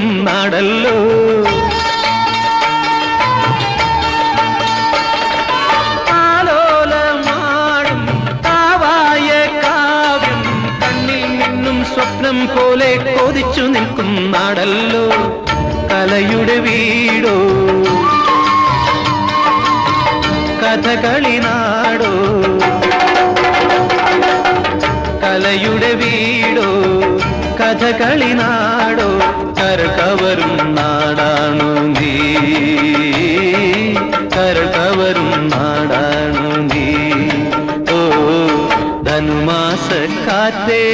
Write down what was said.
നിൽക്കും നാടല്ലോ. ആലോലമാടും കാവായ കാവ്യം കണ്ണിൽ നിന്നും സ്വപ്നം പോലെ കൊതിച്ചു നിൽക്കും നാടല്ലോ. കലയുടെ വീടോ കഥകളി നാടോ, കലയുടെ വീടോ കഥകളി നാടോ, കരകവരും നാടാണു നീ, കരകവരും നാടാണു നീ. ഓ ധനുമാസ കാറ്റേ